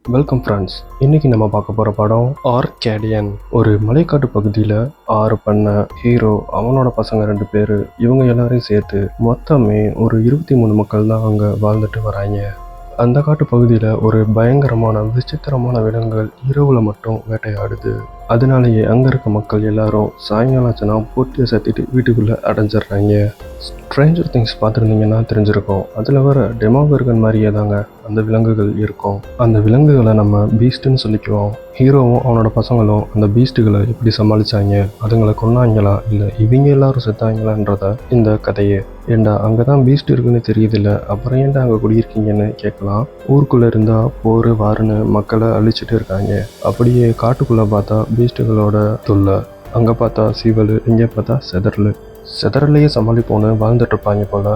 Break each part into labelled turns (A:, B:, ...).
A: Welcome friends. இன்னைக்கு நம்ம பார்க்க போகிற படம் ஆர்கேடியன். ஒரு மலைக்காட்டு பகுதியில் 6 பண்ண ஹீரோ, அவனோட பசங்க 2 பேர், இவங்க எல்லாரையும் சேர்த்து மொத்தமே ஒரு 23 மக்கள் தான் அங்கே வாழ்ந்துட்டு வராங்க. அந்த காட்டு பகுதியில் ஒரு பயங்கரமான விசித்திரமான விலங்குகள் இரவில் மட்டும் வேட்டையாடுது. அதனாலேயே அங்கே இருக்க மக்கள் எல்லாரும் சாயங்காலம் ஆச்சுன்னா போட்டியை சேர்த்துட்டு வீட்டுக்குள்ளே அடைஞ்சிடுறாங்க. ஸ்ட்ரேஞ்சர் திங்ஸ் பார்த்துருந்தீங்கன்னா தெரிஞ்சிருக்கும். அதில் வர டெமோகர்கன் மாதிரியே தாங்க அந்த விலங்குகள் இருக்கும். அந்த விலங்குகளை நம்ம பீஸ்ட்டுன்னு சொல்லிக்குவோம். ஹீரோவும் அவனோட பசங்களும் அந்த பீஸ்ட்டுகளை எப்படி சமாளித்தாங்க, அதுங்களை கொன்னாங்களா இல்லை இவங்க எல்லாரும் செத்தாங்களான்றத இந்த கதையே. ஏண்டா அங்கே தான் பீஸ்ட் இருக்குன்னு தெரியுதில்ல, அப்புறம் ஏன்டா அங்கே குடியிருக்கீங்கன்னு கேட்கலாம். ஊருக்குள்ளே இருந்தால் போர் வாருன்னு மக்களை அழிச்சிட்டு இருக்காங்க. அப்படியே காட்டுக்குள்ளே பார்த்தா பீஸ்ட்டுகளோட தொல்லை. அங்கே பார்த்தா சீவல், இங்கே பார்த்தா செதறலையே சமாளிப்போன்னு வாழ்ந்துட்டு இருப்பாங்க போல.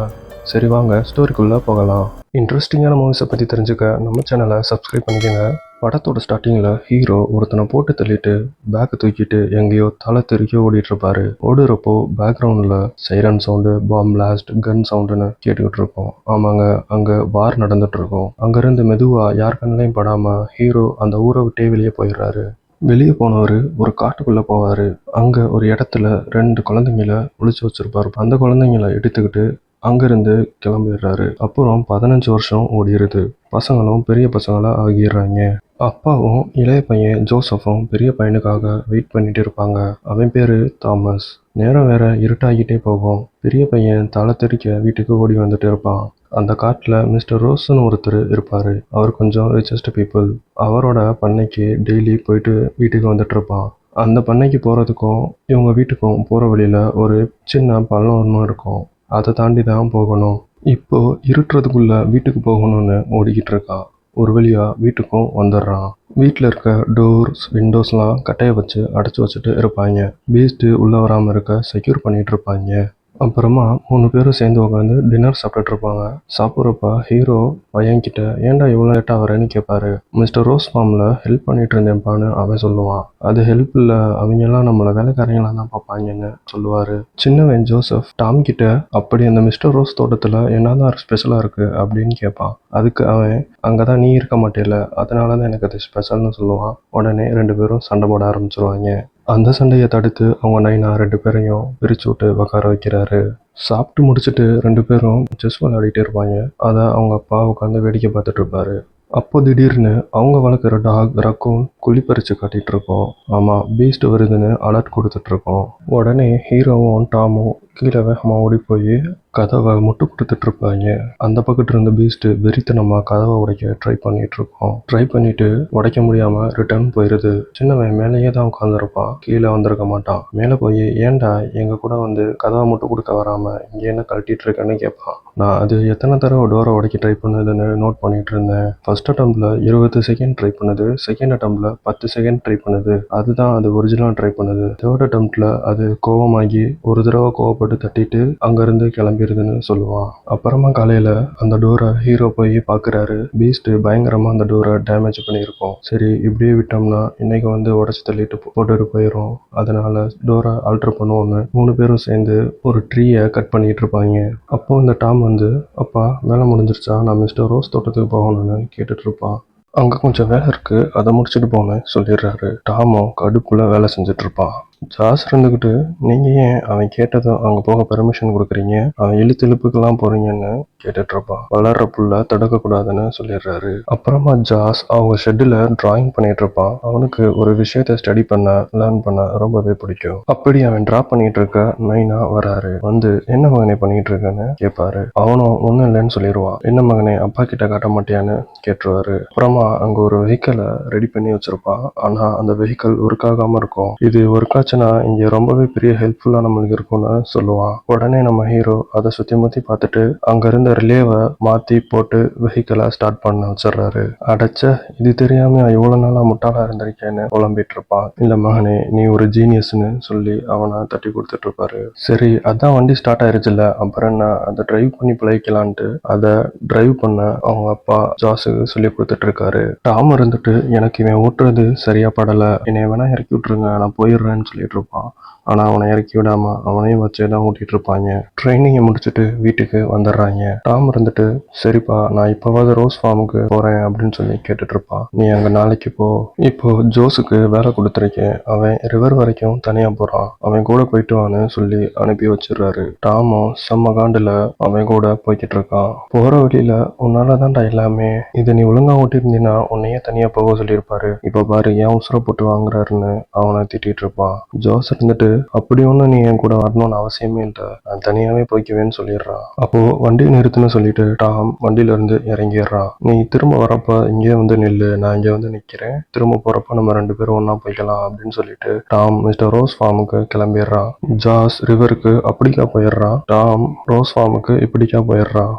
A: சரி வாங்க ஸ்டோரிக்குள்ளே போகலாம். இன்ட்ரெஸ்டிங்கான மூவிஸை பற்றி தெரிஞ்சுக்க நம்ம சேனலை சப்ஸ்கிரைப் பண்ணிக்கோங்க. படத்தோட ஸ்டார்டிங்கில் ஹீரோ ஒருத்தனை போட்டு தள்ளிட்டு பேக்கை தூக்கிட்டு எங்கேயோ தலை தெறிக்க ஓடிட்டுருப்பாரு. ஓடுறப்போ பேக்ரவுண்டில் சைரன் சவுண்டு, பாம் பிளாஸ்ட், கன் சவுண்டுன்னு கேட்டுக்கிட்டு இருக்கோம். ஆமாங்க, அங்கே வார் நடந்துட்டு இருக்கோம். அங்கேருந்து மெதுவாக யார் கண்ணிலையும் படாமல் ஹீரோ அந்த ஊரை விட்டே வெளியே போயிடுறாரு. வெளியே போனவர் ஒரு காட்டுக்குள்ளே போவார். அங்கே ஒரு இடத்துல 2 குழந்தைங்கள ஒளிச்சு வச்சிருப்பாரு. அந்த குழந்தைங்கள எடுத்துக்கிட்டு அங்கேருந்து கிளம்பிடுறாரு. அப்புறம் 15 வருஷம் ஓடிடுது. பசங்களும் பெரிய பசங்களா ஆகிடுறாங்க. அப்பாவும் இளைய பையன் ஜோசஃபும் பெரிய பையனுக்காக வெயிட் பண்ணிட்டு இருப்பாங்க. அவன் பேர் தாமஸ். நேரம் வேற இருட்டாகிட்டே போகும். பெரிய பையன் தலை தெறிக்க வீட்டுக்கு ஓடி வந்துட்டு இருப்பான். அந்த காட்டில் மிஸ்டர் ரோஸ்ன்னு ஒருத்தர் இருப்பார். அவர் கொஞ்சம் ரிச்சஸ்ட் பீப்புள். அவரோட பண்ணைக்கு டெய்லி போயிட்டு வீட்டுக்கு வந்துட்டு இருப்பான். அந்த பண்ணைக்கு போகிறதுக்கும் இவங்க வீட்டுக்கும் போகிற வழியில் ஒரு சின்ன பள்ளம் ஒன்றும் இருக்கும். அதை தாண்டி தான் போகணும். இப்போ இருட்டுறதுக்குள்ள வீட்டுக்கு போகணும்னு ஓடிக்கிட்டு இருக்கான். ஒரு வழியாக வீட்டுக்கும் வந்துடுறான். வீட்டில் இருக்க டோர்ஸ், விண்டோஸ்லாம் கட்டையை வச்சு அடைச்சி வச்சுட்டு இருப்பாங்க. பீஸ்ட்டு உள்ளே வராமல் இருக்க செக்யூர் பண்ணிகிட்டு இருப்பாங்க. அப்புறமா 3 பேரும் சேர்ந்து உட்காந்து டின்னர் சாப்பிட்டுட்டு இருப்பாங்க. சாப்பிட்றப்ப ஹீரோ பையன்கிட்ட ஏன்டா இவ்வளோ லேட்டாக வரேன்னு கேட்பாரு. மிஸ்டர் ரோஸ் ஃபார்மில் ஹெல்ப் பண்ணிட்டு இருந்தேன்ப்பான்னு அவன் சொல்லுவான். அது ஹெல்ப் இல்லை, அவங்கெல்லாம் நம்மளை வேலைக்காரங்களாக தான் பார்ப்பாங்கன்னு சொல்லுவார். சின்னவன் ஜோசப் டாம் கிட்ட அப்படி அந்த மிஸ்டர் ரோஸ் தோட்டத்தில் என்னதான் ஸ்பெஷலாக இருக்குது அப்படின்னு கேட்பான். அதுக்கு அவன் அங்கே தான் நீ இருக்க மாட்டேல, அதனால தான் எனக்கு அது ஸ்பெஷல்னு சொல்லுவான். உடனே 2 பேரும் சண்டை போட ஆரம்பிச்சிருவாங்க. அந்த சண்டையை தடுத்து அவங்க நைனா 2 பேரையும் பிரிச்சு விட்டு உட்கார வைக்கிறாரு. சாப்பிட்டு முடிச்சுட்டு 2 பேரும் செஸ் விளையாடிட்டே இருப்பாங்க. அதை அவங்க அப்பா உட்காந்து வேடிக்கை பார்த்துட்டு இருப்பாரு. அப்போ திடீர்னு அவங்க வளர்க்குற டாக் ரக்கூன் குழிப்பறிச்சு காட்டிகிட்டு இருக்கோம். ஆமாம், பீஸ்ட் வருதுன்னு அலர்ட் கொடுத்துட்ருக்கோம். உடனே ஹீரோவும் டாமும் கீழே வேகமாக ஓடி போய் கதவை முட்டு கொடுத்துட்டு இருப்பாங்க. அந்த பக்கத்து இருந்த பீஸ்ட் வெறித்தனமாக கதவை உடைக்க ட்ரை பண்ணிட்டு உடைக்க முடியாமல் ரிட்டர்ன் போயிடுது. சின்னவன் மேலேயே தான் உட்காந்துருப்பான், கீழே வந்திருக்க மாட்டான். மேலே போய் ஏன்டா எங்கள் கூட வந்து கதவை முட்டு கொடுக்க வராமல் இங்கே என்ன கழட்டிட்டு இருக்கேன்னு கேட்பான். நான் அது எத்தனை தடவை டோரை உடைக்க ட்ரை பண்ணுதுன்னு நோட் பண்ணிட்டு இருந்தேன். ஃபர்ஸ்ட் அட்டம்ப்ட்ல 20 செகண்ட் ட்ரை பண்ணுது, செகண்ட் அட்டம்ப்ட்ல 10 செகண்ட் ட்ரை பண்ணுது. அதுதான் அது ஒரிஜினலாக ட்ரை பண்ணுது. தேர்ட் அட்டம்ப்ட்ல அது கோவமாகி ஒரு தடவை கோவப்பட்டு தட்டிட்டு அங்கேருந்து கிளம்பிடுதுன்னு சொல்லுவான். அப்புறமா காலையில் அந்த டோரை ஹீரோ போய் பார்க்குறாரு. பீஸ்ட் பயங்கரமாக அந்த டோரை டேமேஜ் பண்ணியிருக்கோம். சரி இப்படியே விட்டோம்னா இன்னைக்கு வந்து உடச்சி தள்ளிட்டு போட்டுட்டு போயிடும், அதனால டோரை ஆல்டர் பண்ணுவோன்னு 3 பேரும் சேர்ந்து ஒரு ட்ரீயை கட் பண்ணிட்டு இருப்பாங்க. அப்போ இந்த டாம் வந்து அப்பா வேலை முடிஞ்சிருச்சா, நான் மிஸ்டர் ரோஸ் தோட்டத்துக்கு போகணும்னு கேட்டுட்டு இருப்பான். அங்கே கொஞ்சம் வேலை இருக்குது, அதை முடிச்சுட்டு போனேன் சொல்லிடுறாரு. டாமும் கடுப்புல வேலை செஞ்சுட்டு இருப்பான். ஜாஸ் இருந்துக்கிட்டு நீங்கள் ஏன் அவன் கேட்டதும் அங்கே போக பெர்மிஷன் கொடுக்குறீங்க, அவன் இழுப்புக்கெல்லாம் போகிறீங்கன்னு கேட்டுட்டு இருப்பான். வளர்ற புள்ள தடுக்கக்கூடாதுன்னு சொல்லிடுறாரு. அப்புறமா ஜாஸ் அவங்க ஷெட்டில் டிராயிங் பண்ணிட்டு இருப்பான். அவனுக்கு ஒரு விஷயத்த ஸ்டடி பண்ண லேர்ன் பண்ண ரொம்பவே பிடிக்கும். அப்படி அவன் டிரா பண்ணிட்டு இருக்க நைனா வராரு. வந்து என்ன மகனே பண்ணிட்டு இருக்கேன்னு கேட்பாரு. அவனும் ஒன்றும் இல்லைன்னு சொல்லிடுவான். என்ன மகனே அப்பா கிட்ட காட்ட மாட்டியான்னு கேட்டுருவாரு. அப்புறமா அங்கே ஒரு வெஹிக்கிளை ரெடி பண்ணி வச்சிருப்பான். ஆனால் அந்த வெஹிக்கிள் ஒர்க் ஆகாமல் இருக்கும். இது ஒர்க் ஆச்சுன்னா இங்கே ரொம்பவே பெரிய ஹெல்ப்ஃபுல்லாக நம்மளுக்கு இருக்கும்னு சொல்லுவான். உடனே நம்ம ஹீரோ அதை சுற்றி முற்றி பார்த்துட்டு அங்கே இருந்த ரிலேவை மாற்றி போட்டு வெஹிக்கிளை ஸ்டார்ட் பண்ண வச்சிடுறாரு. அடைச்ச இது தெரியாம இவ்வளோ நாளாக முட்டாளாக இருந்திருக்கேன்னு புலம்பிட்டு இருப்பான். இல்லை மகனே நீ ஒரு ஜீனியஸ்ன்னு சொல்லி அவனை தட்டி கொடுத்துட்டு இருப்பாரு. சரி அதான் வண்டி ஸ்டார்ட் ஆயிருச்சுல்ல, அப்புறம் என்ன அதை டிரைவ் பண்ணி பழகிக்கலான்ட்டு அதை டிரைவ் பண்ண அவங்க அப்பா ஜாஸுக்கு சொல்லி கொடுத்துட்டு இருக்காரு. டாம் இருந்துட்டு எனக்கு இவன் ஓட்டுறது சரியா படலை, என்னை வேணா இறக்கி விட்டுருங்க நான் போயிடுறேன்னு சொல்லிடுறாரு. சொல்லிட்டு இருப்பான். ஆனால் அவனை இறக்கி விடாம அவனையும் வச்சு தான் ஓட்டிட்டு இருப்பாங்க. ட்ரைனிங்கை முடிச்சுட்டு வீட்டுக்கு வந்துடுறாங்க. டாம் இருந்துட்டு சரிப்பா நான் இப்போவாது ரோஸ் ஃபார்முக்கு போறேன் அப்படின்னு சொல்லி கேட்டுட்டு இருப்பான். நீ அங்க நாளைக்கு போ. இப்போ ஜோஸுக்கு வேலை கொடுத்துருக்கேன். அவன் ரிவர் வரைக்கும் தனியா போறான். அவன் கூட போயிட்டு வான்னு சொல்லி அனுப்பி வச்சிடுறாரு. டாமும் செம்ம காண்டுல அவன் கூட போய்கிட்டு இருக்கான். போற வழியில உன்னாலதான்டா எல்லாமே. இதை நீ ஒழுங்கா ஓட்டிருந்தீன்னா உன்னையே தனியா போக சொல்லியிருப்பாரு. இப்ப பாரு ஏன் உசுர போட்டு வாங்குறாருன்னு அவனை திட்டிட்டு இருப்பான். ஜோஸ் இருந்துட்டு அப்படி ஒன்றும் நீ என் கூட வரணும்னு அவசியமே இல்லை, நான் தனியாவே போய்க்குவேன்னு சொல்லிடுறான். அப்போ வண்டியை நிறுத்துன்னு சொல்லிட்டு டாம் வண்டியில இருந்து இறங்கிடுறான். நீ திரும்ப வரப்ப இங்கே வந்து நில்லு, நான் இங்கே வந்து நிக்கிறேன். திரும்ப போறப்ப நம்ம 2 பேரும் ஒன்னா போய்க்கலாம் அப்படின்னு சொல்லிட்டு டாம் மிஸ்டர் ரோஸ் ஃபார்முக்கு கிளம்பிடுறான். ஜாஸ் ரிவருக்கு அப்படிக்கா போயிடுறான். டாம் ரோஸ் ஃபார்முக்கு இப்படிக்கா போயிடுறான்.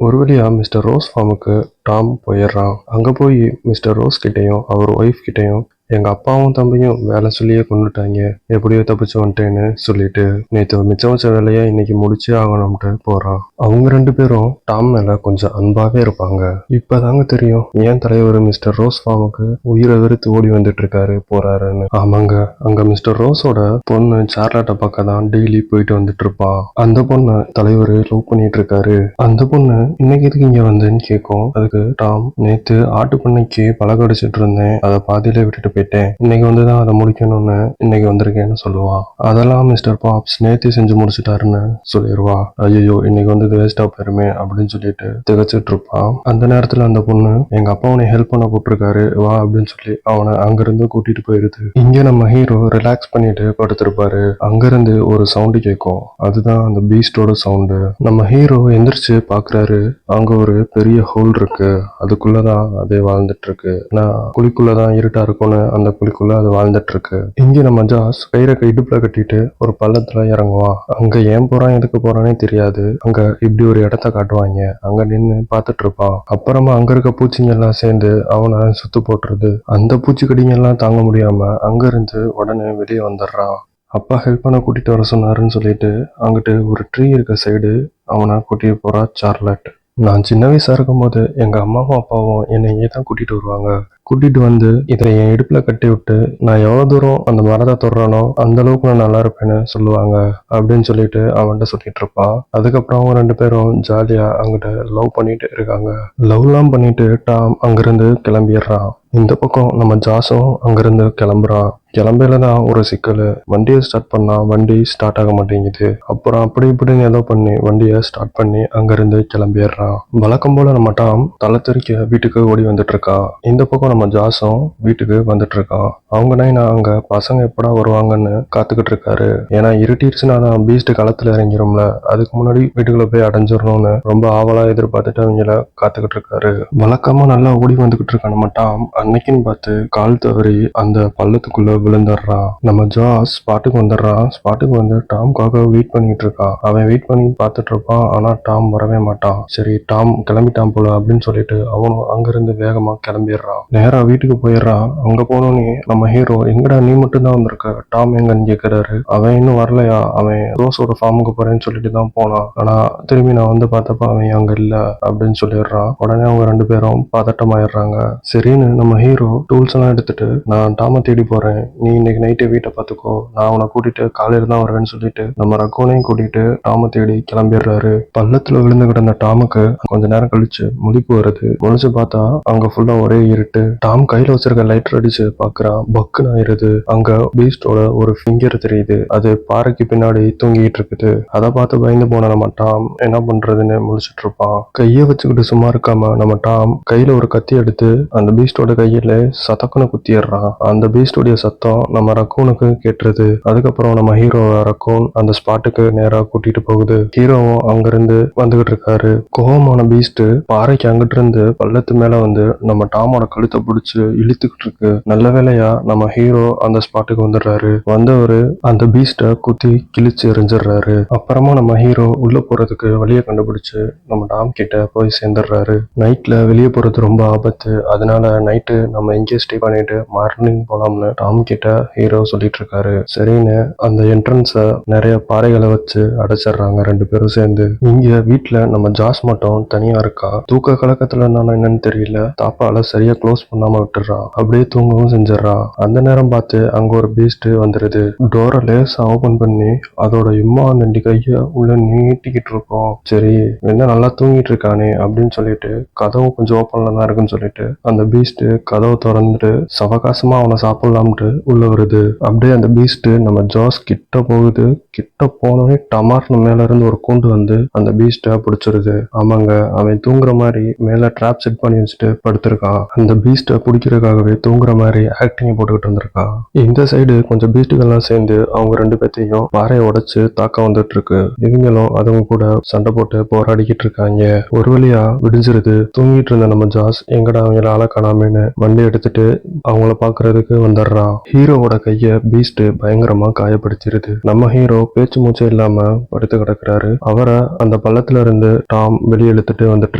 A: ஒரு வழியா மிஸ்டர் ரோஸ் ஃபார்முக்கு டாம் போயிடுறான். அங்க போய் மிஸ்டர் ரோஸ் கிட்டையும் அவர் ஒய்ஃப் கிட்டையும் எங்க அப்பாவும் தம்பியும் வேலை சொல்லியே கொண்டுட்டாங்க, எப்படியோ தப்பிச்சு வந்துட்டேன்னு சொல்லிட்டு நேற்று மிச்சம் வச்ச வேலையை இன்னைக்கு முடிச்சே ஆகணும்ட்டு போறான். அவங்க 2 பேரும் டாம் மேல கொஞ்சம் அன்பாவே இருப்பாங்க. இப்பதாங்க தெரியும் ஏன் தலைவர் மிஸ்டர் ரோஸ் ஃபார்முக்கு உயிரை வெறுத்து ஓடி வந்துட்டு இருக்காரு போறாருன்னு. ஆமாங்க, அங்க மிஸ்டர் ரோஸோட பொண்ணு சார்லாட்டை பக்கம் தான் டெய்லி போயிட்டு வந்துட்டு இருப்பான். அந்த பொண்ணை தலைவர் லவ் பண்ணிட்டு இருக்காரு. அந்த பொண்ணு இன்னைக்கு எதுக்கு இங்க வந்தேன்னு கேட்கும். அதுக்கு டாம் நேத்து ஆட்டு பண்ணைக்கு பழக அடிச்சிட்டு இருந்தேன், அதை பாதியிலே விட்டுட்டு போயிட்டேன், இன்னைக்கு வந்துதான் அதை முடிக்கணும்னு இன்னைக்கு வந்திருக்கேன்னு சொல்லுவான். அதெல்லாம் மிஸ்டர் பாப்ஸ் நேத்தி செஞ்சு முடிச்சுட்டாருன்னு சொல்லிடுவா. ஐயோ இன்னைக்கு வந்து வேஸ்டா போயிருமே அப்படின்னு சொல்லிட்டு திகச்சிட்டு இருப்பான். அந்த நேரத்துல அந்த பொண்ணு எங்க அப்பா அவனை ஹெல்ப் பண்ண போட்டிருக்காரு வா அப்படின்னு சொல்லி அவனை அங்கிருந்து கூட்டிட்டு போயிருது. இங்க நம்ம ஹீரோ ரிலாக்ஸ் பண்ணிட்டு படுத்திருப்பாரு. அங்கிருந்து ஒரு சவுண்டு கேட்கும். அதுதான் அந்த பீஸ்டோட சவுண்டு. நம்ம ஹீரோ எந்திரிச்சு பாக்குறாரு. அங்க ஒரு பெரிய ஹோல் இருக்கு, அதுக்குள்ளதான் அதே வாழ்ந்துட்டு இருக்கு. நான் குழிக்குள்ளதான் இருட்டா இருக்கும்னு அந்த குழிக்குள்ள அது வாழ்ந்துட்டு இருக்கு. இங்க நம்ம ஜாஸ் கயிறை இடுப்புல கட்டிட்டு ஒரு பள்ளத்துல இறங்குவான். அங்க ஏன் போறான் எதுக்கு போறானே தெரியாது. அங்க இப்படி ஒரு இடத்த காட்டுவாங்க. அங்க நின்னு பாத்துட்டு இருப்பான். அப்புறமா அங்க இருக்க பூச்சிங்க எல்லாம் சேர்ந்து அவனை சுத்து போட்டுருது. அந்த பூச்சிக்கடிங்க எல்லாம் தாங்க முடியாம அங்க இருந்து உடனே வெளியே வந்துடுறான். அப்பா ஹெல்ப் பண்ண கூட்டிட்டு வர சொன்னாருன்னு சொல்லிட்டு அங்கிட்டு ஒரு ட்ரீ இருக்க சைடு அவனை கூட்டிட்டு போறா சார்லட். நான் சின்ன வயசா இருக்கும்போது எங்க அம்மாவும் அப்பாவும் என்னை இங்கே தான் கூட்டிட்டு வருவாங்க. கூட்டிட்டு வந்து இதை என் இடுப்புல கட்டி விட்டு நான் எவ்வளவு தூரம் அந்த மரத்தை தொடுறானோ அந்த அளவுக்கு நான் நல்லா இருப்பேன்னு சொல்லுவாங்க அப்படின்னு சொல்லிட்டு அவன்கிட்ட சொல்லிட்டு இருப்பான். அதுக்கப்புறம் அவங்க 2 பேரும் ஜாலியா அங்கிட்ட லவ் பண்ணிட்டு இருக்காங்க. லவ்லாம் பண்ணிட்டு டாம் அங்கிருந்து கிளம்பிடுறான். இந்த பக்கம் நம்ம ஜாஸும் அங்கிருந்து கிளம்புறான். கிளம்பையில தான் ஒரு சிக்கல். வண்டியை ஸ்டார்ட் பண்ணா வண்டி ஸ்டார்ட் ஆக மாட்டேங்குது. அப்புறம் அப்படி இப்படின்னு ஏதோ பண்ணி வண்டியை ஸ்டார்ட் பண்ணி அங்கிருந்து கிளம்பிடுறான். வழக்கம் போல நம்ம டாம் தலை தெறிக்க வீட்டுக்கு ஓடி வந்துட்டு இருக்கான். இந்த பக்கம் நம்ம ஜாஸும் வீட்டுக்கு வந்துட்டு இருக்கான். அவங்க நைனா அங்க பசங்க எப்படா வருவாங்கன்னு காத்துக்கிட்டு இருக்காரு. ஏன்னா இருட்டிடுச்சுன்னா தான் பீஸ்ட் களத்துல இறங்கிரும்ல, அதுக்கு முன்னாடி வீட்டுக்குள்ள போய் அடைஞ்சிடணும்னு ரொம்ப ஆவலா எதிர்பார்த்துட்டு அவங்கள காத்துக்கிட்டு இருக்காரு. வழக்கமா நல்லா ஓடி வந்துகிட்டு இருக்கான் நம்ம டாம். அன்னைக்குன்னு பார்த்து கால் தவறி அந்த பள்ளத்துக்குள்ள விழுந்துடுறான். நம்ம ஜாஸ் ஸ்பாட்டுக்கு வந்துடுறான். ஸ்பாட்டுக்கு வந்து டாம்காக வெயிட் பண்ணிட்டு இருக்கான். அவன் வெயிட் பண்ணி பார்த்துட்டு இருப்பான். ஆனா டாம் வரவே மாட்டான். சரி டாம் கிளம்பிட்டான் போல அப்படின்னு சொல்லிட்டு அவனும் அங்கிருந்து வேகமா கிளம்பிடுறான். நேரா வீட்டுக்கு போயிடுறான். அங்க போனோன்னே நம்ம ஹீரோ எங்கடா நீ மட்டும் தான் வந்திருக்க, டாம் எங்கன்னு கேட்கிறாரு. அவன் இன்னும் வரலையா, அவன் ரோஸோட ஃபார்முக்கு போறேன்னு சொல்லிட்டு தான் போனான், ஆனா திரும்பி நான் வந்து பார்த்தப்ப அவன் அங்க இல்ல அப்படின்னு சொல்லிடுறான். உடனே அவங்க 2 பேரும் பதட்டமாயிடுறாங்க. சரின்னு நம்ம ஹீரோ டூல்ஸ் எல்லாம் எடுத்துட்டு நான் டாமை தேடி போறேன், நீ இன்னைக்கு நைட்டே வீட்டை பார்த்துக்கோ, நான் அவனை கூட்டிட்டு காலையில தான் வருவேன்னு சொல்லிட்டு நம்ம ரக்கோனையும் கூட்டிட்டு டாமை தேடி கிளம்பிடுறாரு. பள்ளத்துல விழுந்து கிடந்த டாமுக்கு கொஞ்ச நேரம் கழிச்சு முழிப்பு வருது. முழிச்சு பார்த்தா அங்க ஃபுல்லா ஒரே இருட்டு. டாம் கையில வச்சிருக்க லைட்டர் அடிச்சு பாக்குறான். பக்குன்னு ஆயிருது. அங்க பீஸ்டோட ஒரு ஃபிங்கர் தெரியுது. அது பாறைக்கு பின்னாடி தூங்கிட்டு இருக்குது. அதை பார்த்து பயந்து போன நம்ம டாம் என்ன பண்றதுன்னு முழிச்சிட்டு இருப்பான். கையை வச்சுக்கிட்டு சும்மா இருக்காம நம்ம டாம் கையில ஒரு கத்தி எடுத்து அந்த பீஸ்டோட கையில சதக்குன்னு குத்திடுறான். அந்த பீஸ்டோடைய சத்தம் நம்ம ரக்கூனுக்கு கேட்டுருது. அதுக்கப்புறம் நம்ம ஹீரோ ரக்கூன் அந்த ஸ்பாட்டுக்கு நேரா கூட்டிட்டு போகுது. ஹீரோவும் அங்கிருந்து வந்துகிட்டு இருக்காரு. கோபமான பீஸ்ட் பாறைக்கு அங்கிட்டு இருந்து பள்ளத்து மேல வந்து நம்ம டாமோட கழுத்தை பிடிச்சு இழுத்துக்கிட்டு இருக்கு. நல்ல வேளையா நம்ம ஹீரோ அந்த ஸ்பாட்டுக்கு வந்துடுறாரு. வந்தவரு அந்த பீஸ்ட குத்தி கிழிச்சு எரிஞ்சிடுறாரு. அப்புறமா நம்ம ஹீரோ உள்ள போறதுக்கு வழியை கண்டுபிடிச்சு நம்ம டாம் கிட்ட போய் சேர்ந்துடுறாரு. நைட்ல வெளியே போறது ரொம்ப ஆபத்து, அதனால நைட்டு நம்ம எங்கேயே ஸ்டே பண்ணிட்டு மார்னிங் போலாம்னு டாம் கிட்ட ஹீரோ சொல்லிட்டு இருக்காரு. சரின்னு அந்த என்ட்ரன்ஸ நிறைய பாறைகளை வச்சு அடைச்சிடுறாங்க 2 பேரும் சேர்ந்து. இங்க வீட்டுல நம்ம ஜாஸ் மட்டும் தனியா இருக்கா. தூக்க கலக்கத்துல இருந்தாலும் என்னன்னு தெரியல, தாப்பால சரியா க்ளோஸ் பண்ணாம விட்டுறான். அப்படியே தூங்கவும் செஞ்சிடறான். அந்த நேரம் பார்த்து அங்க ஒரு பீஸ்ட் வந்துருது. டோரை லேசா ஓபன் பண்ணி அதோட இம்மா 2 கைய உள்ள நீட்டிக்கிட்டு இருக்கோம். சரி என்ன நல்லா தூங்கிட்டு இருக்கானே அப்படின்னு சொல்லிட்டு கதவும் கொஞ்சம் ஓப்பன்ல தான் இருக்குன்னு சொல்லிட்டு அந்த பீஸ்ட் கதவை திறந்துட்டு சவகாசமா அவனை சாப்பிடலாம்ட்டு உள்ள வருது. அப்படியே அந்த பீஸ்ட் நம்ம ஜாஸ் கிட்ட போகுது. கிட்ட போனோடனே டமார்னு மேல இருந்து ஒரு கூண்டு வந்து அந்த பீஸ்ட பிடிச்சிருது. ஆமாங்க, அவன் தூங்குற மாதிரி மேல ட்ராப் செட் பண்ணி வச்சுட்டு படுத்திருக்கான். அந்த பீஸ்ட பிடிக்கிறதுக்காகவே தூங்குற மாதிரி ஆக்டிங் போட்டுக்கிட்டு இருந்திருக்கான். இந்த சைடு கொஞ்சம் பீஸ்டுகள்லாம் சேர்ந்து அவங்க 2 பேத்தையும் பாறையை உடைச்சு தாக்க வந்துட்டு இருக்கு. இவங்களும் அதுவும் கூட சண்டை போட்டு போராடிக்கிட்டு இருக்காங்க. ஒரு வழியா விடிஞ்சிருது. தூங்கிட்டு இருந்த நம்ம ஜாஸ் எங்கடா அவங்கள ஆள காணாமேன்னு வண்டி எடுத்துட்டு அவங்கள பாக்குறதுக்கு வந்துடுறான். ஹீரோவோட கைய பீஸ்ட் பயங்கரமா காயப்படுத்திருது. நம்ம ஹீரோ பேச்சு மூச்சு இல்லாம படுத்து கிடக்குறாரு. அவரை அந்த பள்ளத்துல இருந்து டாம் வெளியே இழுத்துட்டு வந்துட்டு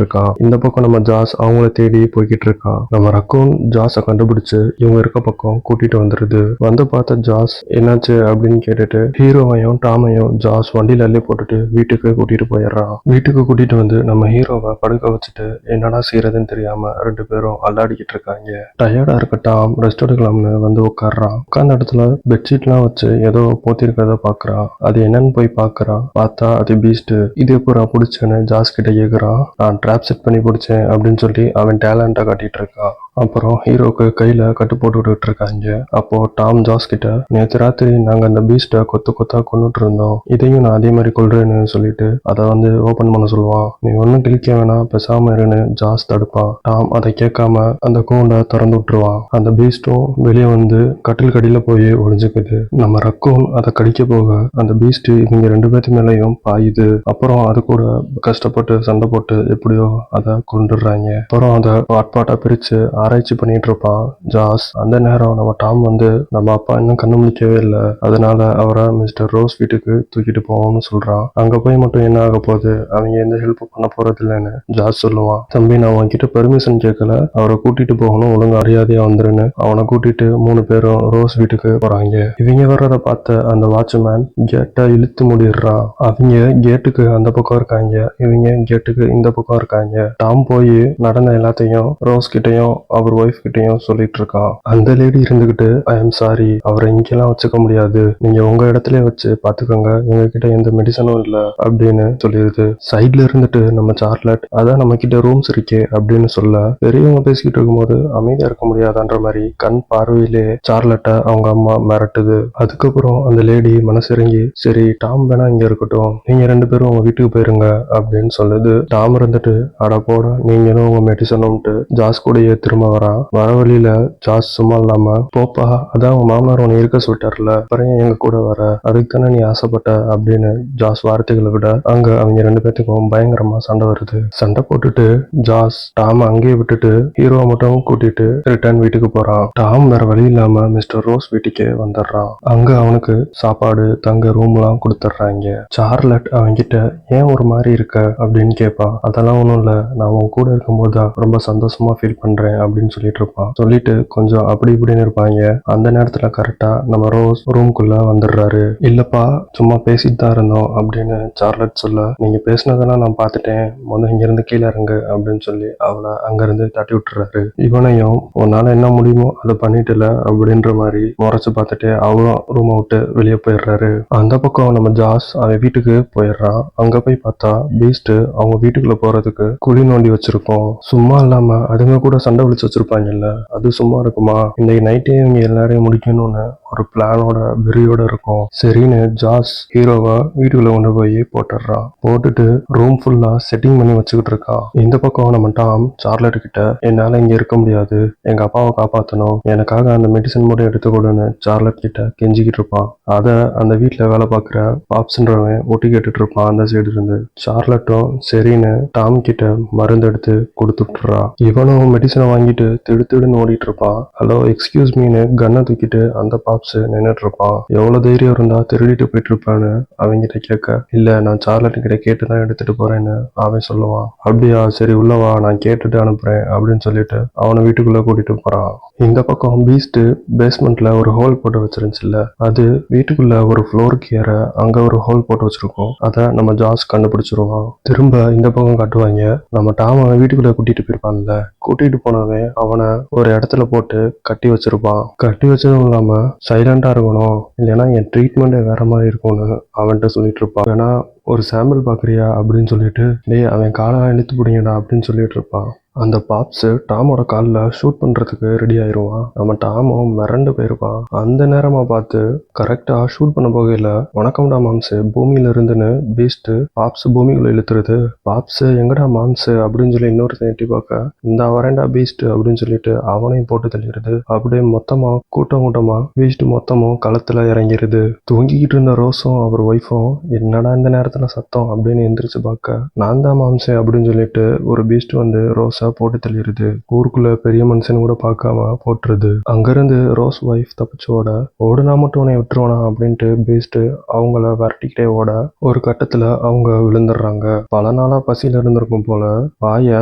A: இருக்கான். இந்த பக்கம் நம்ம ஜாஸ் அவங்கள தேடி போய்கிட்டு இருக்கான். நம்ம ரக்கூன் ஜாஸை கண்டுபிடிச்சு இவங்க இருக்க பக்கம் கூட்டிட்டு வந்துருது. வந்து பார்த்த ஜாஸ் என்னாச்சு அப்படின்னு கேட்டுட்டு ஹீரோவையும் டாமையும் ஜாஸ் வண்டியில அள்ளி போட்டுட்டு வீட்டுக்கு கூட்டிட்டு போயிடுறான். வீட்டுக்கு கூட்டிட்டு வந்து நம்ம ஹீரோவை படுக்க வச்சுட்டு என்னடா செய்யறதுன்னு தெரியாம 2 பேரும் அல்லாடிக்கிட்டு இருக்காங்க. டயர்டா இருக்க டாம் ரெஸ்ட் எடுக்கலாம்னு வந்து உட்கார்றான். உட்கார்ந்த இடத்துல பெட்ஷீட்லாம் வச்சு ஏதோ போத்திருக்கத பாக்குறான். அது என்னன்னு போய் பாக்குறான். பார்த்தா அது பீஸ்ட். இது எப்போ பிடிச்சேன்னு ஜாஸ் கிட்ட கேக்குறான். நான் ட்ராப் செட் பண்ணி பிடிச்சேன் அப்படின்னு சொல்லி அவன் டேலண்டா காட்டிட்டு இருக்கான். அப்புறம் ஹீரோக்கு கையில கட்டு போட்டுக்கிட்டு இருக்காங்க. அப்போ டாம் ஜாஸ் கிட்ட நேற்று ராத்திரி நாங்க அந்த பீஸ்ட கொத்து கொத்தா கொண்டுட்டு இருந்தோம், இதையும் நான் அதே மாதிரி கொள்றேன்னு சொல்லிட்டு அதை வந்து ஓபன் பண்ண சொல்லுவான். நீ ஒன்னும் கிழிக்க வேணாம் பேசாம இருன்னு ஜாஸ் தடுப்பான். டாம் அதை கேட்காம அந்த கூண்டை திறந்து விட்டுருவான். அந்த பீஸ்டும் வெளியே வந்து கட்டில் கடியில போய் ஒளிஞ்சுக்குது. நம்ம ரக்கூன் அதை கடிக்க போக அந்த பீஸ்ட் இவங்க 2 பேத்து மேலையும் பாயுது. அப்புறம் அது கூட கஷ்டப்பட்டு சண்டை போட்டு எப்படியோ அதை கொண்டுடுறாங்க. அப்புறம் அதை பாட்டா பிரிச்சு ஆராய்ச்சி பண்ணிட்டு இருப்பான் ஜாஸ். அந்த நேரம் நம்ம டாம் வந்து நம்ம அப்பா இன்னும் கண்ணு முடிக்கவே இல்லை, அதனால அவரை மிஸ்டர் ரோஸ் வீட்டுக்கு தூக்கிட்டு போவோம்னு சொல்றான். அங்க போய் மட்டும் என்ன ஆக போகுது, அவங்க எந்த ஹெல்ப் பண்ண போறது இல்லைன்னு ஜாஸ் சொல்லுவான். தம்பி நான் உன்கிட்ட பெர்மிஷன் கேட்கல, அவரை கூட்டிட்டு போகணும், ஒழுங்கு அறியாதையா வந்துருன்னு அவனை கூட்டிட்டு 3 பேரும் ரோஸ் வீட்டுக்கு போறாங்க. இவங்க வர்றதை பார்த்த அந்த வாட்ச்மேன் கேட்டை இழுத்து மூடிடுறான். அவங்க கேட்டுக்கு அந்த பக்கம் இருக்காங்க, இவங்க கேட்டுக்கு இந்த பக்கம் இருக்காங்க. டாம் போய் நடந்த எல்லாத்தையும் ரோஸ் கிட்டையும் அவர் ஒய்ஃப் கிட்டையும் சொல்லிட்டு இருக்கான். அந்த லேடி இருந்துகிட்டு ஐ எம் சாரி, அவரை இங்கெல்லாம் வச்சுக்க முடியாது, நீங்க உங்க இடத்துல வச்சு பாத்துக்கோங்க, எங்க கிட்ட எந்த மெடிசனும் இல்ல அப்படின்னு சொல்லிடுது. சைட்ல இருந்துட்டு நம்ம சார்லட் அதான் நம்ம கிட்ட ரூம்ஸ் இருக்கே அப்படின்னு சொல்ல பெரியவங்க பேசிக்கிட்டு இருக்கும்போது அமைதியா இருக்க முடியாதான்ற மாதிரி கண் பார்வையிலே சார்லட்டை அவங்க அம்மா மிரட்டுது. அதுக்கப்புறம் அந்த லேடி மனசிறங்கி சரி டாம் வேணா இங்க இருக்கட்டும், நீங்க 2 பேரும் உங்க வீட்டுக்கு போயிருங்க அப்படின்னு சொல்லுது. டாம் இருந்துட்டு அட போட நீங்களும் உங்க மெடிசனும்ட்டு ஜாஸ் கூடயே திரும்ப வரான். வர வழியில ஜாஸ் சும்மா இல்லாம போப்பா அதான் உங்க மாமனார் உன்னை இருக்க சொல்லிட்டார்ல, அப்புறம் எங்க கூட வர, அதுக்கு தானே நீ ஆசைப்பட்ட அப்படின்னு ஜாஸ் வார்த்தைகளை விட அங்க அவங்க 2 பேத்துக்கும் பயங்கரமா சண்டை வருது. சண்டை போட்டுட்டு ஜாஸ் டாம் அங்கேயே விட்டுட்டு ஹீரோவை மட்டும் கூட்டிட்டு ரிட்டர்ன் வீட்டுக்கு போறான். டாம் வேற வழி இல்லாம மிஸ்டர் ரோஸ் வீட்டுக்கே வந்துடுறான். அங்க அவனுக்கு சாப்பாடு தங்க ரூம் எல்லாம் கொடுத்துட்றாங்க. சார்லட் அவன்கிட்ட ஏன் ஒரு மாதிரி இருக்க அப்படின்னு கேட்பான். அதெல்லாம் ஒண்ணும் இல்ல, நான் உன் கூட இருக்கும்போது தான் ரொம்ப சந்தோஷமா ஃபீல் பண்றேன் அப்படின்னு சொல்லிட்டு இருப்பான். சொல்லிட்டு கொஞ்சம் அப்படி இப்படின்னு இருப்பாங்க. அந்த நேரத்துல கரெக்டா நம்ம ரோஸ் ரூம்குள்ள வந்துடுறாரு. இல்லப்பா சும்மா பேசிட்டு தான் இருந்தோம் அப்படின்னு சார்லட் சொல்ல, நீங்க பேசினதெல்லாம் நான் பார்த்துட்டேன், முதல்ல இங்க இருந்து கீழே இறங்கு அப்படின்னு சொல்லி அவளை அங்க இருந்து தட்டி விட்டுறாரு. இவனையும் உன்னால என்ன முடியுமோ அதை பண்ணிட்டுல அப்படின்ற மாதிரி முறைச்சு பார்த்துட்டு அவளும் ரூமை விட்டு வெளியே போயிடுறாரு. அந்த பக்கம் நம்ம ஜாஸ் அவன் வீட்டுக்கு போயிடுறான். அங்க போய் பார்த்தா பீஸ்ட் அவங்க வீட்டுக்குள்ள போறதுக்கு குழி நோண்டி வச்சிருக்கோம். சும்மா இல்லாம அதுங்க கூட சண்டை விழிச்சு வச்சிருப்பாங்கல்ல, அது சும்மா இருக்குமா, இன்னைக்கு நைட்டே இவங்க எல்லாரையும் முடிக்கணும்னு ஒரு பிளானோட வெறியோட இருக்கும். சரின்னு ஜாஸ் ஹீரோவா வீட்டுக்குள்ள கொண்டு போய் போட்டுடுறான். போட்டுட்டு ரூம் ஃபுல்லா செட்டிங் பண்ணி வச்சுக்கிட்டு இருக்கான். இந்த பக்கம் நம்ம டாம் சார்லட் கிட்ட என்னால இங்க இருக்க முடியாது, எங்க அப்பாவை காப்பாத்தணும், எனக்காக அந்த மெடிசன் மட்டும் எடுத்துக்கொடுன்னு சார்லட் கிட்ட கெஞ்சிக்கிட்டு இருப்பான். அத அந்த வீட்டுல வேலை பார்க்குற பாப்ஸ்ன்றவன் ஒட்டி கேட்டுட்டு இருப்பான் அந்த சைடு இருந்து. சார்லட்டும் சரின்னு டாம் கிட்ட மருந்து எடுத்து கொடுத்துட்டுறா. இவனும் மெடிசனை வாங்கி வாங்கிட்டு திடுன்னு ஓடிட்டு இருப்பான். ஹலோ எக்ஸ்கியூஸ் மீன்னு கன்னை தூக்கிட்டு அந்த பாப்ஸ் நின்னுட்டு இருப்பான். எவ்வளவு தைரியம் இருந்தா திருடிட்டு போயிட்டு இருப்பான்னு அவங்கிட்ட கேட்க, இல்ல நான் சார்லட் கிட்ட கேட்டுதான் எடுத்துட்டு போறேன்னு அவன் சொல்லுவான். அப்படியா, சரி உள்ளவா, நான் கேட்டுட்டு அனுப்புறேன் அப்படின்னு சொல்லிட்டு அவனை வீட்டுக்குள்ள கூட்டிட்டு போறான். இந்த பக்கம் பீஸ்ட் பேஸ்மெண்ட்ல ஒரு ஹோல் போட்டு வச்சிருந்துச்சுல்ல, அது வீட்டுக்குள்ள ஒரு ஃப்ளோருக்கு ஏற அங்க ஒரு ஹோல் போட்டு வச்சிருக்கோம். அதை நம்ம ஜாஸ் கண்டுபிடிச்சிருவான். திரும்ப இந்த பக்கம் காட்டுவாங்க, நம்ம டாம வீட்டுக்குள்ள கூட்டிட்டு போயிருப்பான்ல, கூட்டிட்டு போனவன் அவனை ஒரு இடத்துல போட்டு கட்டி வச்சிருப்பான். கட்டி வச்சதும் இல்லாம சைலண்டா இருக்கணும், இல்லைன்னா என் ட்ரீட்மெண்ட் வேற மாதிரி இருக்கும்னு அவன்கிட்ட சொல்லிட்டு இருப்பான். ஏன்னா ஒரு சாம்பிள் பாக்குறியா அப்படின்னு சொல்லிட்டு, டேய் அவன் காலை இழுத்து பிடிங்கடா அப்படின்னு சொல்லிட்டு இருப்பான். அந்த பாப்ஸ் டாமோட காலில் ஷூட் பண்றதுக்கு ரெடி ஆயிருவான். நம்ம டாமும் மிரண்டு போயிருப்பான். அந்த நேரமா பார்த்து கரெக்டா ஷூட் பண்ண போகையில, வணக்கம்டா மாம்ஸ் பூமியில இருந்துன்னு பீஸ்ட் பாப்ஸ் பூமிக்குள்ள இழுத்துருது. பாப்ஸ் எங்கடா மாம்ஸ் அப்படின்னு சொல்லி இன்னொருத்தன் எட்டி பார்க்க, இந்த வரேன்டா பீஸ்ட் அப்படின்னு சொல்லிட்டு அவனையும் போட்டு தள்ளிடுது. அப்படியே மொத்தமா கூட்டமா பீஸ்ட் மொத்தமும் களத்துல இறங்கிருது. தூங்கிக்கிட்டு இருந்த ரோஸும் அவர் ஒய்ஃபும் என்னடா இந்த நேரத்துல சத்தம் அப்படின்னு எந்திரிச்சு பார்க்க, நான் தான் மாம்ஸ் அப்படின்னு சொல்லிட்டு ஒரு பீஸ்ட் வந்து ரோஸை போட்டு தள்ளிடுது. ஊருக்குள்ள பெரிய மனுஷன் கூட பார்க்காம போட்டுருது. அங்கிருந்து ரோஸ் ஒய்ஃப் தப்பிச்சோட, ஓடுனா மட்டும் உன்னை விட்டுருவானா அப்படின்ட்டு பீஸ்ட் அவங்கள விரட்டிக்கிட்டே ஓட ஒரு கட்டத்துல அவங்க விழுந்துடுறாங்க. பல நாளா பசியில இருந்திருக்கும் போல வாய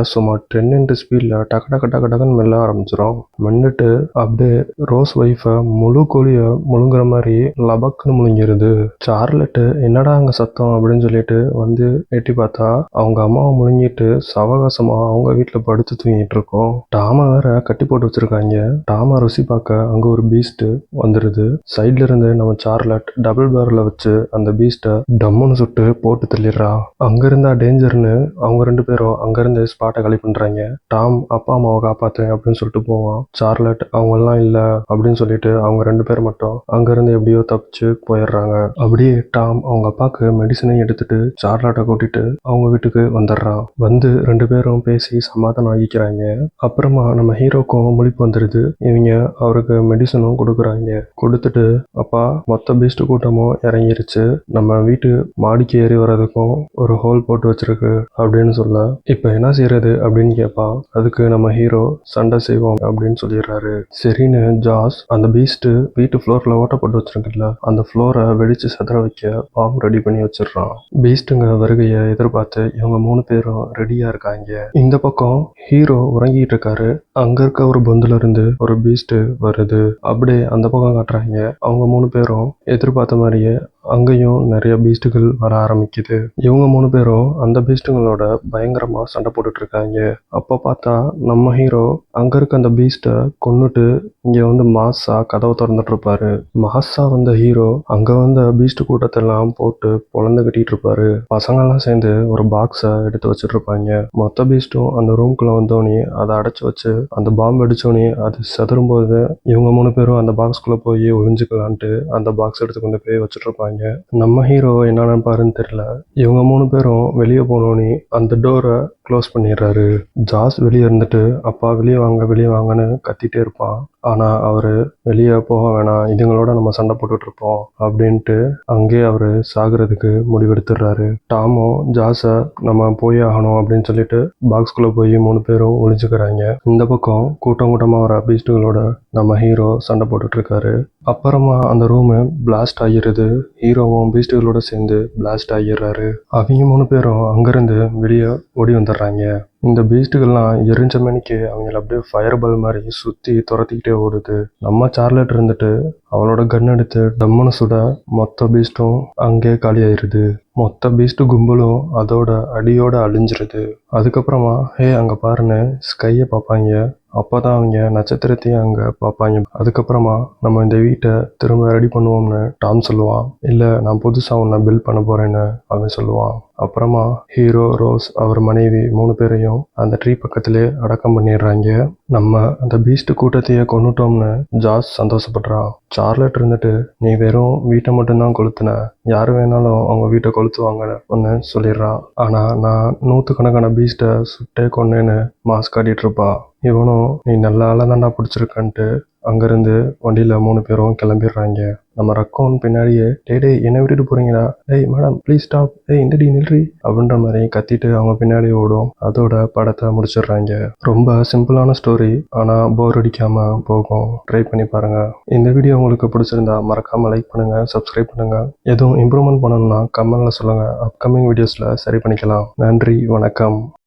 A: சும்மா 10 ஸ்பீட்ல டக்குன்னு மெல்ல ஆரம்பிச்சிடும். மென்னுட்டு அப்படியே ரோஸ் ஒய்ஃபை முழு கோழிய முழுங்குற மாதிரி லபக்குன்னு முழுங்கிருது. சார்லட் என்னடா அங்க சத்தம் அப்படின்னு சொல்லிட்டு வந்து எட்டி பார்த்தா, அவங்க அம்மாவை முழுங்கிட்டு சவகாசமா அவங்க வீட்டுல படுத்து தூங்கிட்டு இருக்கோம். டாம வேற கட்டி போட்டு வச்சிருக்காங்க. டாம ருசி பார்க்க அங்க ஒரு பீஸ்ட் வந்துருது. சைட்ல இருந்து நம்ம சார்லட் டபுள் பேரல வச்சு அந்த பீஸ்ட டம்முன்னு சுட்டு போட்டு தள்ளிடுறா. அங்க இருந்தா டேஞ்சர்னு அவங்க 2 பேரும் அங்க இருந்து ஸ்பாட்டை காலி பண்றாங்க. டாம் அப்பா அம்மாவை காப்பாத்தேன் அப்படின்னு சொல்லிட்டு போவான். சார்லட் அவங்க எல்லாம் இல்ல அப்படின்னு சொல்லிட்டு அவங்க 2 பேர் மட்டும் அங்க இருந்து எப்படியோ தப்பிச்சு போயிடுறாங்க. அப்படியே டாம் அவங்க அப்பாக்கு மெடிசனையும் எடுத்துட்டு சார்லட்டை கூட்டிட்டு அவங்க வீட்டுக்கு வந்துடுறான். வந்து 2 பேரும் பேசி சமாதானம் ஆகிக்கிறாங்க. அப்புறமா நம்ம ஹீரோக்கும் முழிப்பு வந்துடுது. இவங்க அவருக்கு மெடிசனும் கொடுக்குறாங்க. கொடுத்துட்டு, அப்பா மொத்த பீஸ்ட் கூட்டமும் இறங்கிருச்சு, நம்ம வீட்டு மாடிக்கு ஏறி வர்றதுக்கும் ஒரு ஹோல் போட்டு வச்சிருக்கு அப்படின்னு சொல்ல, இப்ப என்ன செய்யறது அப்படின்னு கேட்பா. அதுக்கு நம்ம ஹீரோ சண்டை செய்வோம் அப்படின்னு சொல்லிடுறாரு. சரின்னு ஜாஸ் அந்த பீஸ்ட் வீட்டு ஃப்ளோர்ல ஓட்ட போட்டு வச்சிருக்குல்ல, அந்த ஃப்ளோரை வெடிச்சு செதற வைக்க பாம்பு ரெடி பண்ணி வச்சிடுறான். பீஸ்டுங்க வருகையை எதிர்பார்த்து இவங்க 3 பேரும் ரெடியா இருக்காங்க. இந்த பக்கம் ஹீரோ உறங்கிட்டு இருக்காரு. அங்க இருக்க ஒரு பொந்துல இருந்து ஒரு பீஸ்ட் வருது. அப்படியே அந்த பக்கம் காட்டுறாங்க. அவங்க 3 பேரும் எதிர்பார்த்த மாதிரியே அங்கேயும் நிறைய பீஸ்டுகள் வர ஆரம்பிக்குது. இவங்க 3 பேரும் அந்த பீஸ்டுங்களோட பயங்கரமா சண்டை போட்டுட்டு இருக்காங்க. அப்ப பார்த்தா நம்ம ஹீரோ அங்க இருக்க அந்த பீஸ்ட கொன்னுட்டு இங்க வந்து மாசா கதவை திறந்துட்டு இருப்பாரு. மாசா வந்த ஹீரோ அங்க வந்த பீஸ்ட் கூட்டத்தெல்லாம் போட்டு பொழந்து கட்டிட்டு இருப்பாரு. பசங்க எல்லாம் சேர்ந்து ஒரு பாக்ஸ எடுத்து வச்சிட்டு இருப்பாங்க. மொத்த பீஸ்டும் அந்த ரூம்குள்ள வந்தோடனே அதை அடைச்சு வச்சு அந்த பாம்பு அடிச்சோடனே அது செதறும்போது இவங்க 3 பேரும் அந்த பாக்ஸ்குள்ள போய் ஒளிஞ்சுக்கலான்ட்டு அந்த பாக்ஸ் எடுத்து கொண்டு போய் வச்சுட்டு இருப்பாங்க. நம்ம ஹீரோ என்ன நினைப்பாருன்னு தெரியல. இவங்க 3 பேரும் வெளியே போனோடனே அந்த டோரை க்ளோஸ் பண்ணிடுறாரு. ஜாஸ் வெளியே இருந்துட்டு, அப்பா வெளியே வாங்கன்னு கத்திட்டே இருப்பான். ஆனா அவரு வெளியே போக வேணாம், இதுங்களோட நம்ம சண்டை போட்டுட்டு இருப்போம் அப்படின்ட்டு அங்கே அவரு சாகுறதுக்கு முடிவெடுத்துடுறாரு. டாமும் ஜாஸ நம்ம போய் ஆகணும் அப்படின்னு சொல்லிட்டு பாக்ஸ்குள்ள போய் 3 பேரும் ஒளிஞ்சுக்கிறாங்க. இந்த பக்கம் கூட்டமா வர பீஸ்டுகளோட நம்ம ஹீரோ சண்டை போட்டுட்டு இருக்காரு. அப்புறமா அந்த ரூமு பிளாஸ்ட் ஆகிருது. ஹீரோவும் பீஸ்டுகளோட சேர்ந்து பிளாஸ்ட் ஆகிடுறாரு. அவங்க 3 பேரும் அங்கிருந்து வெளியே ஓடி வந்துடுறாங்க. இந்த பீஸ்டுகள்லாம் எரிஞ்ச மணிக்கு அவங்கள அப்படியே ஃபயர் பால் மாதிரி சுத்தி துரத்திக்கிட்டே ஓடுது. நம்ம சார்லட் இருந்துட்டு அவளோட கன் எடுத்து டம்முன்னு சுட மொத்த பீஸ்டும் அங்கே காலி ஆயிருது. மொத்த பீஸ்ட் கும்பலும் அதோட அடியோட அழிஞ்சிருது. அதுக்கப்புறமா அங்க பாருன்னு ஸ்கையை பார்ப்பாங்க. அப்பதான் அவங்க நட்சத்திரத்தையும் அங்க பார்ப்பாங்க. அதுக்கப்புறமா நம்ம இந்த வீட்டை திரும்ப ரெடி பண்ணுவோம்னு டாம் சொல்லுவான். இல்ல நான் புதுசா ஒன்ன பில்ட் பண்ண போறேன்னு அவன் சொல்லுவான். அப்புறமா ஹீரோ, ரோஸ், அவர் மனைவி 3 பேரையும் அந்த ட்ரீ பக்கத்திலே அடக்கம் பண்ணிடுறாங்க. நம்ம அந்த பீஸ்ட் கூட்டத்தையே கொன்னுட்டோம்னு ஜாஸ் சந்தோஷப்படுறான். சார்லட் இருந்துட்டு, நீ வெறும் வீட்டை மட்டும்தான் கொளுத்துன, யாரு வேணாலும் அவங்க வீட்டை கொளுத்துவாங்கன்னு சொல்லிடுறான். ஆனா நான் 100கணக்கான பீஸ்ட்டை சுட்டே கொன்னேன்னு மாஸ்க் காட்டிட்டு இருப்பா. இவனும் நீ நல்ல ஆள தாண்டா பிடிச்சிருக்கன்ட்டு அங்கிருந்து வண்டியில 3 பேரும் கிளம்பிடுறாங்க. நம்ம ரக்கோன் பின்னாடியே டேய் என்ன விட்டுட்டு போறீங்களா, டேய் மேடம் ப்ளீஸ் ஸ்டாப், இந்த நில்றி அப்படின்ற மாதிரி கத்திட்டு அவங்க பின்னாடி ஓடும். அதோட படத்தை முடிச்சிடுறாங்க. ரொம்ப சிம்பிளான ஸ்டோரி, ஆனால் போர் அடிக்காம போகும். ட்ரை பண்ணி பாருங்க. இந்த வீடியோ உங்களுக்கு பிடிச்சிருந்தா மறக்காம லைக் பண்ணுங்க, சப்ஸ்கிரைப் பண்ணுங்க. எதுவும் இம்ப்ரூவ்மெண்ட் பண்ணணும்னா கமெண்ட்ல சொல்லுங்க. அப்கமிங் வீடியோஸ்ல சரி பண்ணிக்கலாம். நன்றி, வணக்கம்.